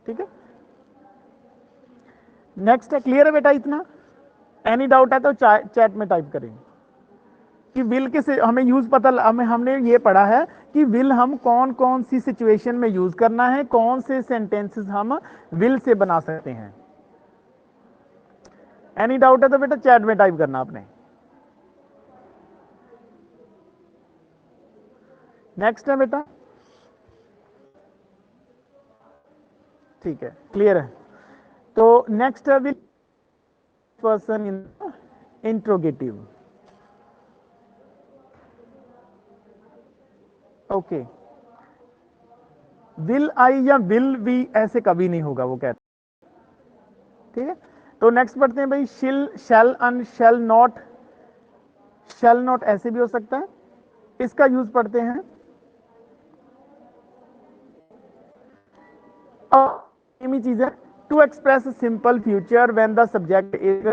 ठीक है, नेक्स्ट है, क्लियर है बेटा इतना? एनी डाउट है तो चैट में टाइप करें कि विल के से हमें यूज पता, हमने ये पढ़ा है कि विल हम कौन कौन सी सिचुएशन में यूज करना है, कौन से सेंटेंसेस हम विल से बना सकते हैं। एनी डाउट है तो बेटा चैट में टाइप करना आपने। नेक्स्ट है बेटा, ठीक है, क्लियर है। तो नेक्स्ट है will person in interrogative. Okay, will I या विल वी ऐसे कभी नहीं होगा, वो कहते, ठीक है। तो नेक्स्ट पढ़ते हैं भाई, शिल, shall and shall not. Shall not ऐसे भी हो सकता है, इसका यूज पढ़ते हैं। सेम ही चीज है, to express simple future when the subject is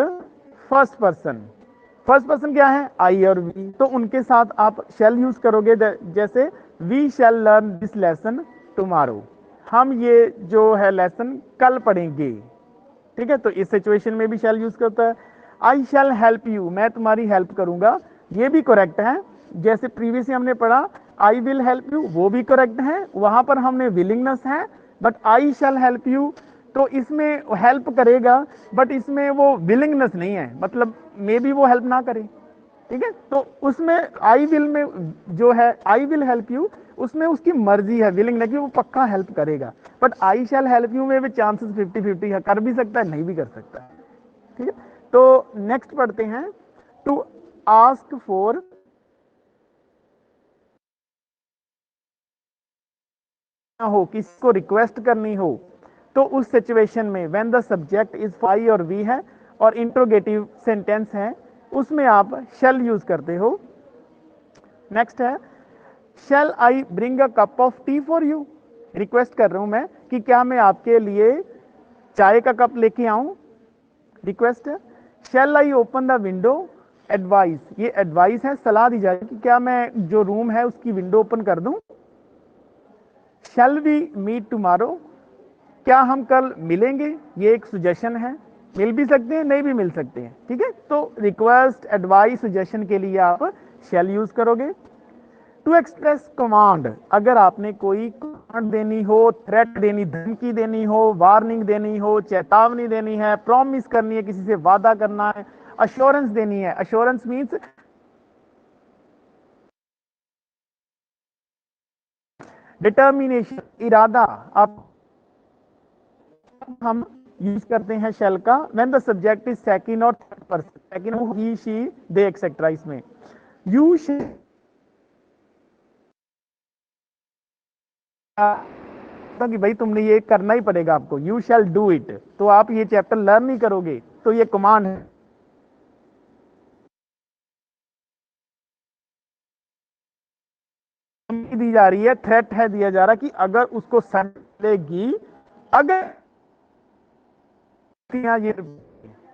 first person. First person क्या है, आई और वी, तो उनके साथ आप शैल यूज करोगे, जैसे we shall learn this lesson tomorrow, हम ये जो है लेसन कल पढ़ेंगे, ठीक है। तो इस सिचुएशन में भी शैल यूज करता है। आई शैल हेल्प यू, मैं तुम्हारी हेल्प करूंगा, ये भी करेक्ट है। जैसे प्रीवियसली हमने पढ़ा आई विल हेल्प यू, वो भी करेक्ट है, वहां पर हमने विलिंगनेस है, but I shell help you तो इसमें हेल्प करेगा, बट इसमें वो विलिंगनेस नहीं है, मतलब मे बी वो हेल्प ना करे, ठीक है। तो उसमें आई विल में जो है आई विल हेल्प यू, उसमें उसकी मर्जी है, विलिंग नहीं कि वो पक्का हेल्प करेगा, but I shell help you में भी चांसेस 50-50 है, कर भी सकता है नहीं भी कर सकता है, ठीक है। तो नेक्स्ट पढ़ते हैं, टू आस्क फॉर, हो किसी को रिक्वेस्ट करनी हो, तो उस सिचुएशन में when the subject is I और वी है और इंट्रोगेटिव सेंटेंस है, उसमें आप शैल यूज करते हो। नेक्स्ट है, shall I bring a cup of tea for you, request कर रहा हूं मैं कि क्या मैं आपके लिए चाय का कप लेके आऊं, रिक्वेस्ट है। Shall I open the window, advice, ये एडवाइस है, सलाह दी जाए कि क्या मैं जो रूम है उसकी विंडो ओपन कर दूं। शैल वी मीट टुमारो, क्या हम कल मिलेंगे, ये एक सुजेशन है, मिल भी सकते हैं नहीं भी मिल सकते हैं, ठीक है। तो रिक्वेस्ट, एडवाइस, सुजेशन के लिए आप शैल यूज करोगे। टू एक्सप्रेस कमांड, अगर आपने कोई कमांड देनी हो, थ्रेट देनी, धमकी देनी हो, वार्निंग देनी हो, चेतावनी देनी है, प्रॉमिस करनी है, किसी से वादा करना है, अश्योरेंस देनी है। अश्योरेंस मीन्स डिटर्मिनेशन, इरादा। आप हम यूज करते हैं शेल का when the subject is second और third person, second he she they etcetera. इसमें यू कि भाई तुमने ये करना ही पड़ेगा आपको, यू शैल डू इट, तो आप ये चैप्टर लर्न नहीं करोगे, तो ये कमांड है, दी जा रही है, थ्रेट है दिया जा रहा कि अगर उसको सड़ेगी, अगर ये,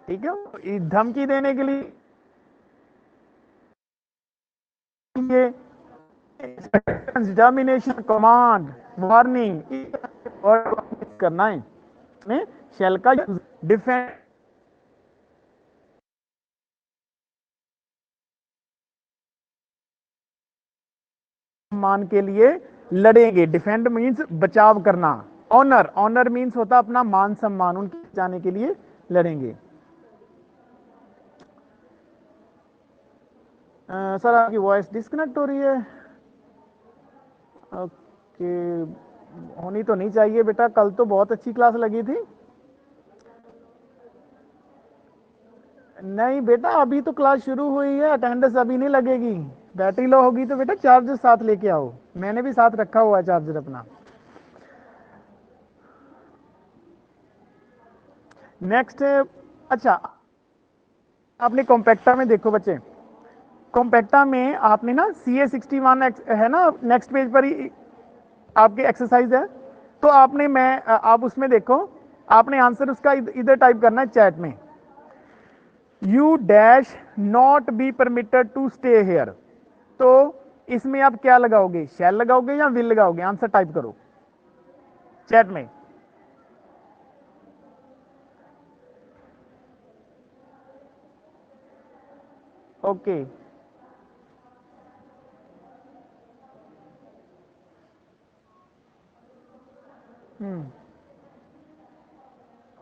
ठीक है, धमकी देने के लिए ये डिटर्मिनेशन, कमांड, वार्निंग और करना है में शेल का यूज। डिफेंड, मान के लिए लड़ेंगे, डिफेंड मींस बचाव करना। ऑनर, ऑनर मींस होता अपना मान सम्मान, उनके बचाने के लिए लड़ेंगे। सर आपकी वॉइस डिस्कनेक्ट हो रही है। ओके, होनी तो नहीं चाहिए बेटा, कल तो बहुत अच्छी क्लास लगी थी। नहीं बेटा, अभी तो क्लास शुरू हुई है, अटेंडेंस अभी नहीं लगेगी। बैटरी लो होगी तो बेटा चार्जर साथ लेके आओ, मैंने भी साथ रखा हुआ है चार्जर अपना। नेक्स्ट, अच्छा, आपने कॉम्पैक्टा में देखो बच्चे, कॉम्पैक्टा में आपने ना CA61 है ना, नेक्स्ट पेज पर ही आपकी एक्सरसाइज है, तो आपने आप उसमें देखो, आपने आंसर उसका इधर टाइप करना है चैट में, you dash not be permitted to stay here. तो इसमें आप क्या लगाओगे, शैल लगाओगे या विल लगाओगे, आंसर टाइप करो चैट में। Okay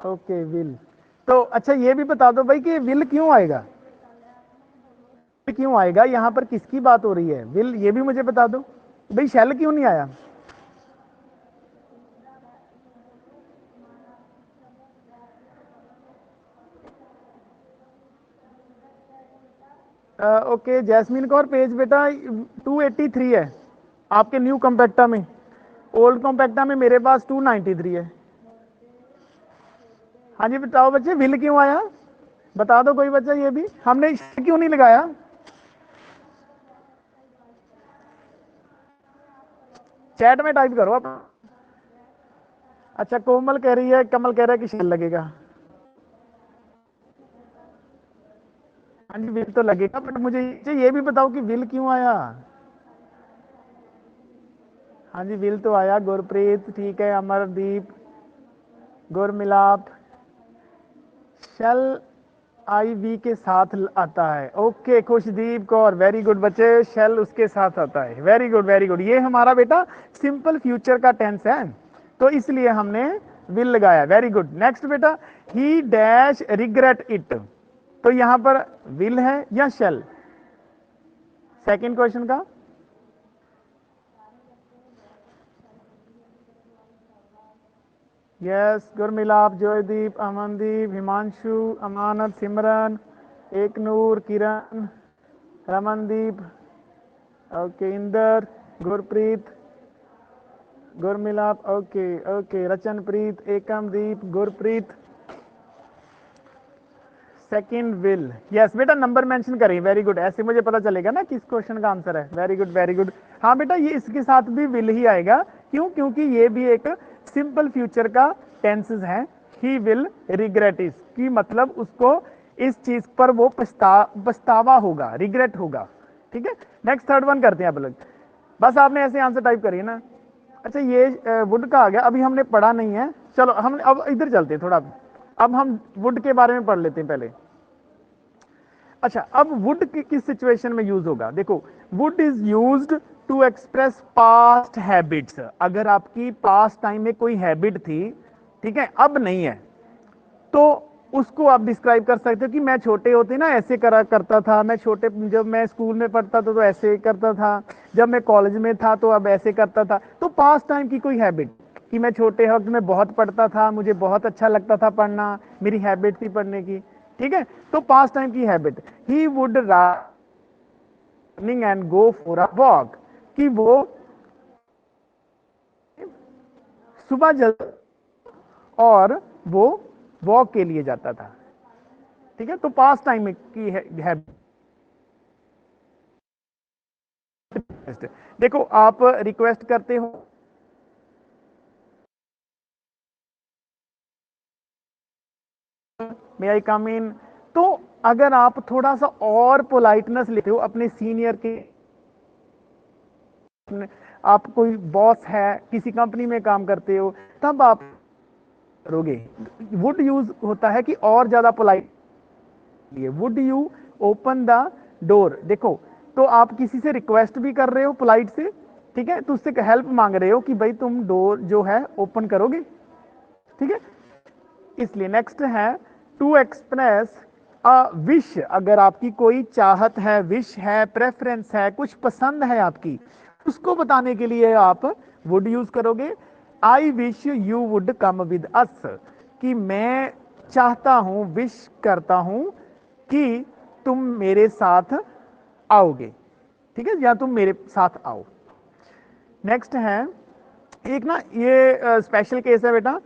okay will. तो अच्छा ये भी बता दो भाई कि विल क्यों आएगा, क्यों आएगा, यहां पर किसकी बात हो रही है, विल, ये भी मुझे बता दो भाई, शैल क्यों नहीं आया। ओके जैस्मिन कौर, पेज बेटा 283 है आपके न्यू कॉम्पैक्टा में, ओल्ड कॉम्पैक्टा में मेरे पास 293 है। हाँ जी बताओ बच्चे, विल क्यों आया, बता दो कोई बच्चा, ये भी हमने क्यों नहीं लगाया। चैट में टाइप करो आप। अच्छा कोमल कह रही है, कमल कह रहा है कि शेल लगेगा। हाँ जी विल तो लगेगा, बट मुझे ये भी बताओ कि विल क्यों आया। हाँ जी विल तो आया, गुरप्रीत ठीक है, अमरदीप, गुरमिलाप, शेल आई वी के साथ आता है। Okay Khushdeep Kaur, very good बच्चे, शेल उसके साथ आता है, वेरी गुड वेरी गुड। ये हमारा बेटा सिंपल फ्यूचर का टेंस है, तो इसलिए हमने विल लगाया, वेरी गुड। नेक्स्ट बेटा, ही डैश रिग्रेट इट, तो यहां पर विल है या शेल, सेकंड क्वेश्चन का। Yes Gurmilap, Jaideep, Amandeep, Himanshu, Amanat, Simran, Eknoor, Kiran, Ramandeep, okay Inder, Gurpreet, Gurmilap, okay okay, Rachanpreet, Ekamdeep, Gurpreet, second will, yes बेटा नंबर मेंशन करें, वेरी गुड, ऐसे मुझे पता चलेगा ना किस क्वेश्चन का आंसर है, वेरी गुड वेरी गुड। हाँ बेटा ये इसके साथ भी विल ही आएगा, क्यों, क्योंकि ये भी एक सिंपल फ्यूचर का टेंसेस है। ही विल रिग्रेट इस की मतलब उसको इस चीज पर वो पछतावा होगा, रिग्रेट होगा, ठीक है। नेक्स्ट थर्ड वन करते हैं आप लोग, बस आपने ऐसे आंसर टाइप करिए ना। अच्छा ये वुड का आ गया, अभी हमने पढ़ा नहीं है, चलो हम अब इधर चलते हैं थोड़ा, अब हम वुड के बारे में पढ़ लेते हैं पहले। अच्छा अब वुड किस सिचुएशन में यूज होगा, देखो would is used to express past habits, अगर आपकी पास्ट टाइम में कोई हैबिट थी, ठीक है, अब नहीं है, तो उसको आप डिस्क्राइब कर सकते हो कि मैं छोटे होते ना ऐसे करा करता था, मैं छोटे जब मैं स्कूल में पढ़ता था तो ऐसे करता था, जब मैं कॉलेज में था तो अब ऐसे करता था, तो पास्ट टाइम की कोई हैबिट कि मैं छोटे वक्त में बहुत पढ़ता था, मुझे बहुत अच्छा लगता था पढ़ना, मेरी हैबिट थी पढ़ने की, ठीक है, तो पास्ट टाइम की habit, he would running and go for a walk, कि वो सुबह जल्द और वो वॉक के लिए जाता था, ठीक है, तो पास्ट टाइम की हैबिट। देखो आप रिक्वेस्ट करते हो, मे आई कम इन, तो अगर आप थोड़ा सा और पोलाइटनेस लेते हो अपने सीनियर के, आप कोई बॉस है, किसी कंपनी में काम करते हो, तब आप करोगे, वुड यूज होता है कि और ज्यादा polite, would you open the door, देखो तो आप किसी से रिक्वेस्ट भी कर रहे हो पोलाइट से, ठीक है, तो उससे हेल्प मांग रहे हो कि भाई तुम डोर जो है ओपन करोगे, ठीक है, इसलिए नेक्स्ट है टू एक्सप्रेस अ विश, अगर आपकी कोई चाहत है, विश है, प्रेफरेंस है, कुछ पसंद है आपकी, उसको बताने के लिए आप वुड यूज करोगे। I wish you would come with us, कि मैं चाहता हूं, विश करता हूं कि तुम मेरे साथ आओगे, ठीक है, या तुम मेरे साथ आओ। नेक्स्ट है एक ना ये स्पेशल केस है बेटा,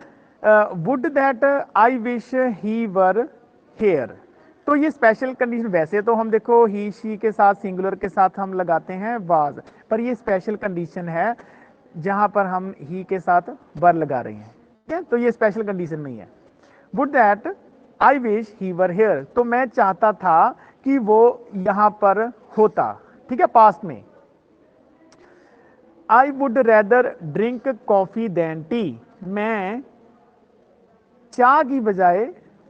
would that I wish he were here, तो ये स्पेशल कंडीशन, वैसे तो हम देखो ही शी के साथ सिंगुलर के साथ हम लगाते हैं वाज, पर ये स्पेशल कंडीशन है जहां पर हम ही के साथ वर लगा रहे हैं, ठीक है, तो ये स्पेशल कंडीशन में ही है। Would that I wish he were here, तो मैं चाहता था कि वो यहां पर होता, ठीक है, पास्ट में। I would rather drink coffee than tea, मैं चाय की बजाय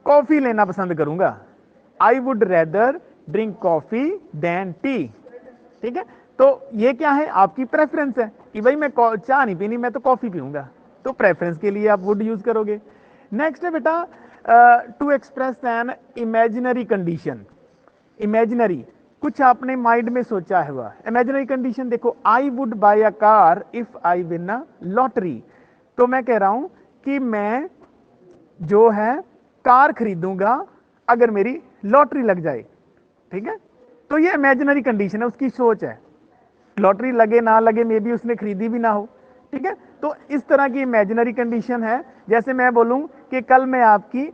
कॉफी लेना पसंद करूंगा। I would rather drink coffee than tea. ठीक है, तो ये क्या है, आपकी प्रेफरेंस है कि भाई मैं चाय नहीं पीनी, मैं तो कॉफी पीऊंगा, तो प्रेफरेंस के लिए आप वुड यूज करोगे। नेक्स्ट है बेटा to express an imaginary condition. Imaginary, कुछ आपने माइंड में सोचा हुआ इमेजिनरी कंडीशन। देखो, I would buy a car if I win a lottery. तो मैं कह रहा हूं कि मैं जो है कार खरीदूंगा अगर मेरी लॉटरी लग जाए। ठीक है, तो ये इमेजिनरी कंडीशन है, उसकी सोच है। लॉटरी लगे ना लगे, मे बी उसने खरीदी भी ना हो। ठीक है, तो इस तरह की इमेजिनरी कंडीशन है। जैसे मैं बोलूं कि कल मैं आपकी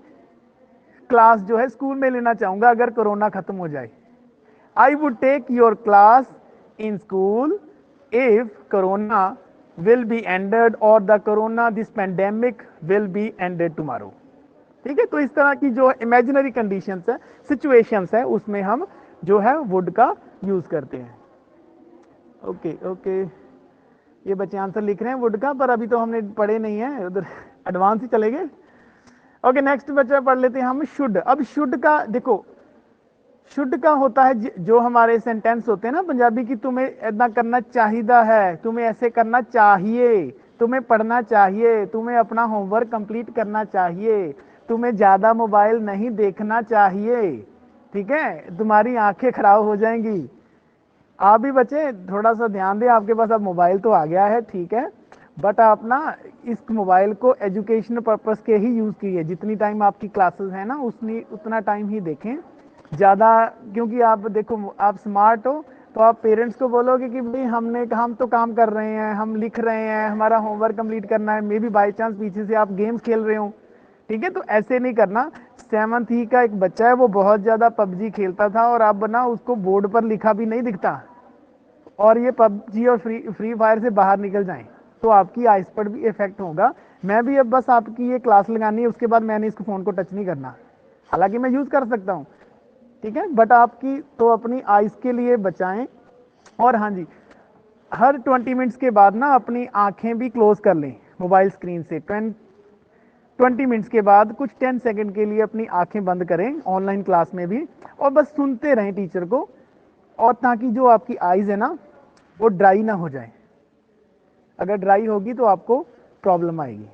क्लास जो है स्कूल में लेना चाहूंगा अगर कोरोना खत्म हो जाए। I would take your class in school if corona will be ended और the corona this pandemic will be ended tomorrow. ठीक है, तो इस तरह की जो इमेजिनरी कंडीशंस है, सिचुएशंस है, उसमें हम जो है वुड का यूज करते हैं। ओके ओके, ये बच्चे आंसर लिख रहे हैं वुड का, पर अभी तो हमने पढ़े नहीं है, उधर एडवांस ही चले गए। ओके, नेक्स्ट बच्चा पढ़ लेते हैं हम शुड। अब शुड का देखो, शुड का होता है जो हमारे सेंटेंस होते हैं ना पंजाबी की, तुम्हें ऐसा करना चाहिदा है, तुम्हें ऐसे करना चाहिए, तुम्हें पढ़ना चाहिए, तुम्हें अपना होमवर्क कंप्लीट करना चाहिए, तुम्हें ज्यादा मोबाइल नहीं देखना चाहिए। ठीक है, तुम्हारी आंखें खराब हो जाएंगी। आप भी बच्चे थोड़ा सा ध्यान दें, आपके पास अब मोबाइल तो आ गया है, ठीक है, बट आप ना इस मोबाइल को एजुकेशनल पर्पस के ही यूज कीजिए। जितनी टाइम आपकी क्लासेस है ना उतना टाइम ही देखें ज़्यादा, क्योंकि आप देखो आप स्मार्ट हो तो आप पेरेंट्स को बोलोगे कि भाई हम तो काम कर रहे हैं, हम लिख रहे हैं, हमारा होमवर्क कंप्लीट करना है, मे बी बाई चांस पीछे से आप गेम्स खेल रहे हो। ठीक है, तो ऐसे नहीं करना। 7th ही का एक बच्चा है, वो बहुत ज़्यादा पबजी खेलता था और अब ना उसको बोर्ड पर लिखा भी नहीं दिखता, और ये पबजी और फ्री फायर से बाहर निकल जाएं तो आपकी आइस पर भी इफेक्ट होगा। मैं भी अब बस आपकी ये क्लास लगानी है, उसके बाद मैंने इसको फ़ोन को टच नहीं करना, हालांकि मैं यूज़ कर सकता हूँ। ठीक है, बट आपकी तो अपनी आइस के लिए बचाएं। और हाँ जी, हर 20 मिनट्स के बाद ना अपनी आंखें भी क्लोज कर लें मोबाइल स्क्रीन से। 20 मिनट्स के बाद कुछ 10 सेकंड के लिए अपनी आंखें बंद करें ऑनलाइन क्लास में भी, और बस सुनते रहें टीचर को, और ताकि जो आपकी आईज है ना वो ड्राई ना हो जाए। अगर ड्राई होगी तो आपको प्रॉब्लम आएगी।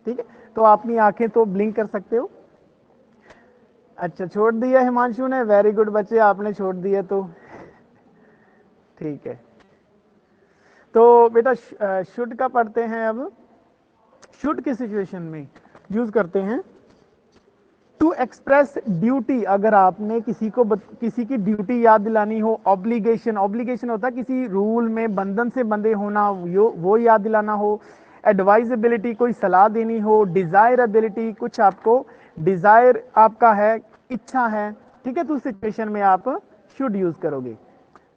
ठीक है, तो अपनी आंखें तो ब्लिंक कर सकते हो। अच्छा, छोड़ दिया हिमांशु ने, वेरी गुड बच्चे, आपने छोड़ दिया तो ठीक है। तो बेटा शुड का पढ़ते हैं अब। शुड की सिचुएशन में यूज करते हैं टू एक्सप्रेस ड्यूटी। अगर आपने किसी की ड्यूटी याद दिलानी हो, ऑब्लिगेशन, ऑब्लिगेशन होता है किसी रूल में बंधन से बंधे होना, वो याद दिलाना हो। एडवाइजेबिलिटी, कोई सलाह देनी हो। डिजायरेबिलिटी, कुछ आपको डिजायर आपका है, इच्छा है। ठीक है, तो उस सिचुएशन में आप शुड यूज करोगे।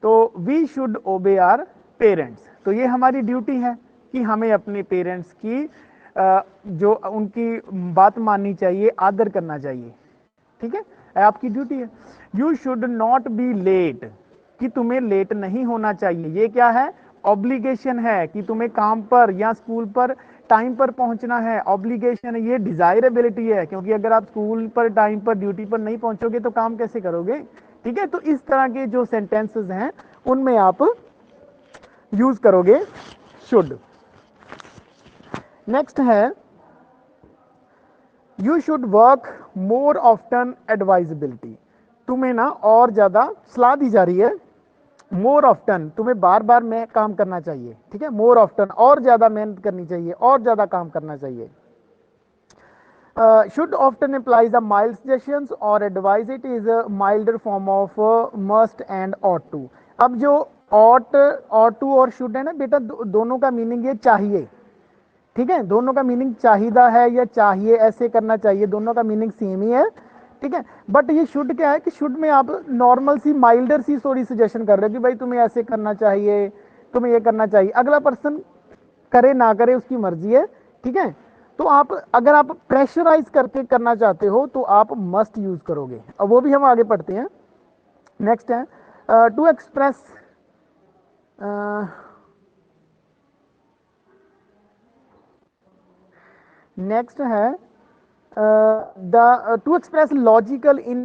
तो we should obey our parents, तो ये हमारी ड्यूटी है कि हमें अपने पेरेंट्स की जो उनकी बात माननी चाहिए, आदर करना चाहिए। ठीक है, आपकी ड्यूटी है। You should not be late, कि तुम्हें लेट नहीं होना चाहिए। ये क्या है, ऑब्लिगेशन है कि तुम्हें काम पर या स्कूल पर टाइम पर पहुंचना है, ऑब्लिगेशन है। ये डिजायरेबिलिटी है, क्योंकि अगर आप स्कूल पर टाइम पर ड्यूटी पर नहीं पहुंचोगे तो काम कैसे करोगे। ठीक है, तो इस तरह के जो सेंटेंसेस हैं उनमें आप यूज करोगे शुड। नेक्स्ट है you should work more often, advisability. तुम्हें ना और ज्यादा सलाह दी जा रही है, मोर ऑफ्टन, तुम्हें बार बार में काम करना चाहिए। ठीक है, मोर ऑफ्टन, और ज्यादा मेहनत करनी चाहिए, और ज्यादा काम करना चाहिए। Should often implies a mild suggestions और advise it is a milder form of must and ought to। अब जो ought to और should है ना बेटा, दोनों का मीनिंग ये चाहिए। ठीक है, दोनों का मीनिंग चाहिदा है या चाहिए, ऐसे करना चाहिए, दोनों का मीनिंग सेम ही है। ठीक है, बट ये शुड क्या है कि शुड में आप नॉर्मल सी माइल्डर सी थोड़ी सजेशन कर रहे हो कि भाई तुम्हें ऐसे करना चाहिए, तुम्हें ये करना चाहिए। अगला पर्सन करे ना करे उसकी मर्जी है। ठीक है, तो आप अगर आप प्रेशराइज करके करना चाहते हो तो आप मस्ट यूज करोगे, अब वो भी हम आगे पढ़ते हैं। नेक्स्ट है टू एक्सप्रेस, नेक्स्ट है the two express logical in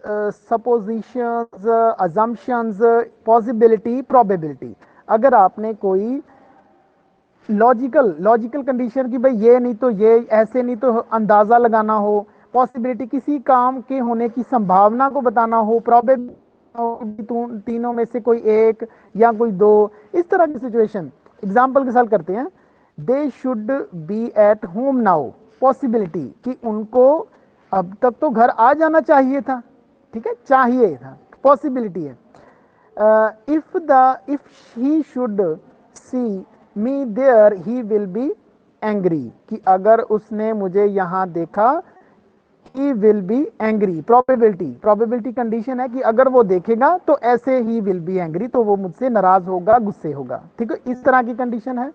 suppositions, assumptions, possibility, probability. अगर आपने कोई लॉजिकल कंडीशन की भाई ये नहीं तो ये, ऐसे नहीं तो अंदाजा लगाना हो, पॉसिबिलिटी किसी काम के होने की संभावना को बताना हो, प्रोबेबिलिटी तीनों में से कोई एक या कोई दो, इस तरह की सिचुएशन। एग्जाम्पल के साथ करते हैं, they should be at home now, possibility कि उनको अब तक तो घर आ जाना चाहिए था, ठीक है, चाहिए था, पॉसिबिलिटी है। If he should see me there he will be angry, कि अगर उसने मुझे यहां देखा, he will be angry, probability condition है कि अगर वो देखेगा तो ऐसे ही विल बी एंग्री, तो वो मुझसे नाराज होगा, गुस्से होगा, ठीक है, इस तरह की कंडीशन है।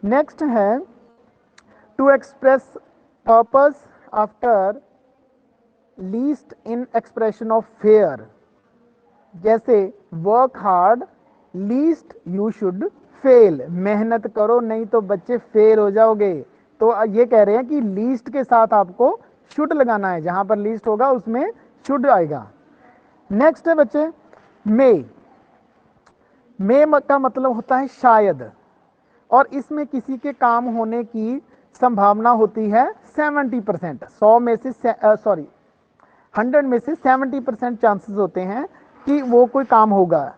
नेक्स्ट है to express purpose after lest in expression of fear, जैसे work hard lest you should fail, मेहनत करो नहीं तो बच्चे फेल हो जाओगे। तो ये कह रहे हैं कि लीस्ट के साथ आपको शुड लगाना है, जहां पर लीस्ट होगा उसमें शुड आएगा। नेक्स्ट है बच्चे मे का मतलब होता है शायद, और इसमें किसी के काम होने की संभावना होती है 70%, 100 में से 100 में से 70% चांसेस होते हैं कि वो कोई काम होगा।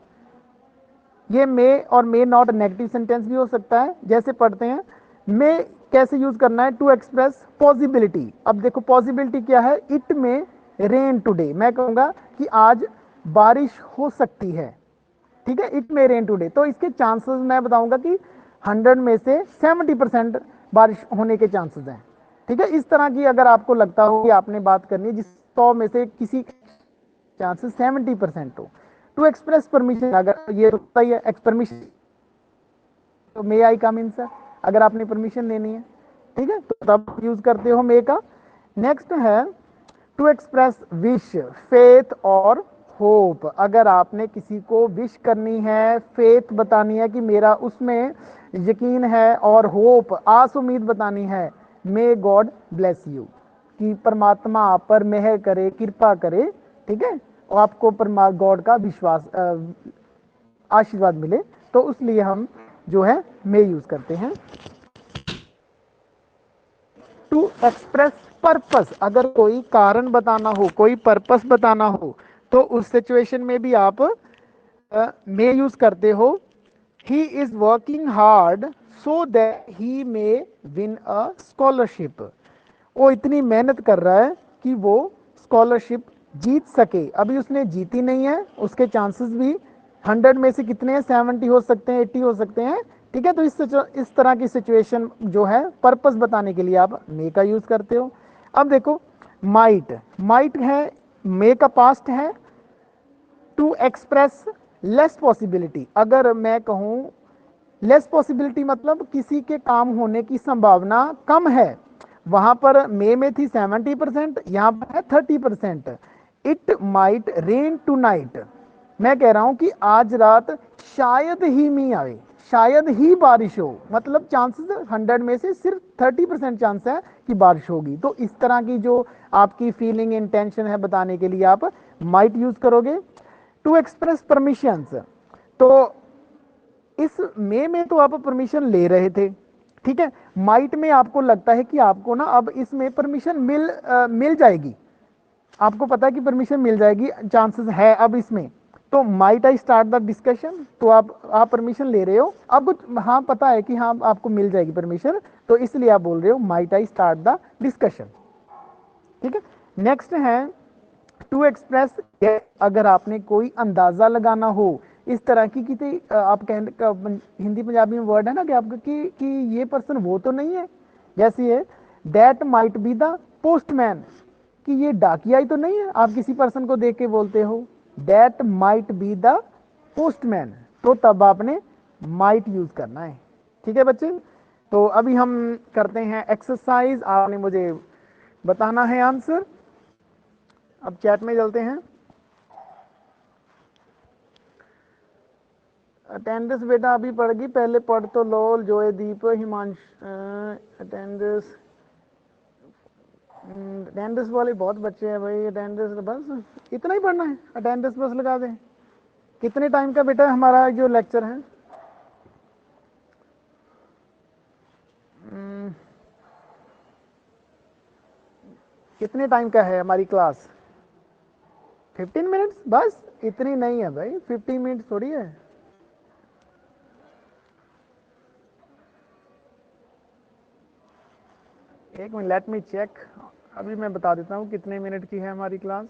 ये मे और मे नॉट नेगेटिव सेंटेंस भी हो सकता है। जैसे पढ़ते हैं, मे कैसे यूज करना है, टू एक्सप्रेस पॉसिबिलिटी। अब देखो पॉसिबिलिटी क्या है, इट में रेन टुडे, मैं कहूंगा कि आज बारिश हो सकती है, ठीक है, इट में रेन टुडे, तो इसके चांसेस मैं बताऊंगा कि 100 में से 70% बारिश होने के चांसेस हैं, ठीक है। इस तरह की अगर आपको लगता हो कि आपने बात करनी है जिस 100 में से किसी चांसेस 70% हो, टू एक्सप्रेस परमिशन, अगर ये होता ही है परमिशन, तो मे आई कम इन सर, अगर आपने परमिशन लेनी है, ठीक है, तो तब यूज करते हो मे का। नेक्स्ट है टू एक्सप्रेस विश, फेथ और होप, अगर आपने किसी को विश करनी है, फेथ बतानी है कि मेरा उसमें यकीन है, और होप आस उम्मीद बतानी है, मे गॉड ब्लेस यू, कि परमात्मा आप पर मेहर करे, कृपा करे, ठीक है, और आपको गॉड का विश्वास आशीर्वाद मिले, तो उसलिए हम जो है मे यूज करते हैं। टू एक्सप्रेस पर्पस, अगर कोई कारण बताना हो, कोई पर्पस बताना हो, तो उस सिचुएशन में भी आप मे यूज करते हो। He is working hard so that he may win a scholarship, वो इतनी मेहनत कर रहा है कि वो स्कॉलरशिप जीत सके। अभी उसने जीती नहीं है, उसके चांसेस भी 100 में से कितने हैं, 70 हो सकते हैं, 80 हो सकते हैं, ठीक है। तो इस तरह की सिचुएशन जो है पर्पस बताने के लिए आप मे का यूज करते हो। अब देखो माइट है, मे का पास्ट है। टू एक्सप्रेस लेस पॉसिबिलिटी, अगर मैं कहूं लेस पॉसिबिलिटी मतलब किसी के काम होने की संभावना कम है, वहां पर मे में थी 70%, यहां पर है 30%। It might rain tonight, मैं कह रहा हूं कि आज रात शायद ही मी आए, शायद ही बारिश हो, मतलब चांसेस 100 में से सिर्फ 30% चांस है कि बारिश होगी। तो इस तरह की जो आपकी फीलिंग इंटेंशन है बताने के लिए आप माइट यूज करोगे। टू एक्सप्रेस परमिशंस, तो इस मे में तो आप परमिशन ले रहे थे, ठीक है, माइट में आपको लगता है कि आपको ना अब इसमें परमिशन मिल जाएगी, आपको पता है कि परमिशन मिल जाएगी, चांसेस है अब इसमें, तो might I start the discussion, तो आप परमिशन ले रहे हो, अब कुछ हाँ पता है कि हाँ आपको मिल जाएगी परमिशन, तो इसलिए आप बोल रहे हो might I start the discussion, ठीक है। नेक्स्ट है टू एक्सप्रेस, अगर आपने कोई अंदाजा लगाना हो, इस तरह की किसी आप हिंदी पंजाबी में वर्ड है ना कि आपका कि ये पर्सन वो तो नहीं है, जैसे है that might be the postman, कि ये डाकिया ही तो नहीं है, आप किसी पर्सन को देख के बोलते हो that might be the postman, तो तब आपने माइट यूज करना है, ठीक है बच्चे। तो अभी हम करते हैं एक्सरसाइज, आपने मुझे बताना है आंसर। अब चैट में चलते हैं। अटेंडेंस बेटा अभी पढ़ गई, पहले पढ़ तो लो, जोए दीप हिमांश अटेंडेंस अटेंडेंस वाले बहुत बच्चे हैं भाई, अटेंडेंस बस इतना ही पढ़ना है, अटेंडेंस बस लगा दें। कितने टाइम का बेटा हमारा जो लेक्चर है? कितने टाइम का है हमारी क्लास? 15 मिनट्स बस, इतनी नहीं है भाई, 15 मिनट थोड़ी है। एक मिनट, लेट मी चेक, अभी मैं बता देता हूँ कितने मिनट की है हमारी क्लास।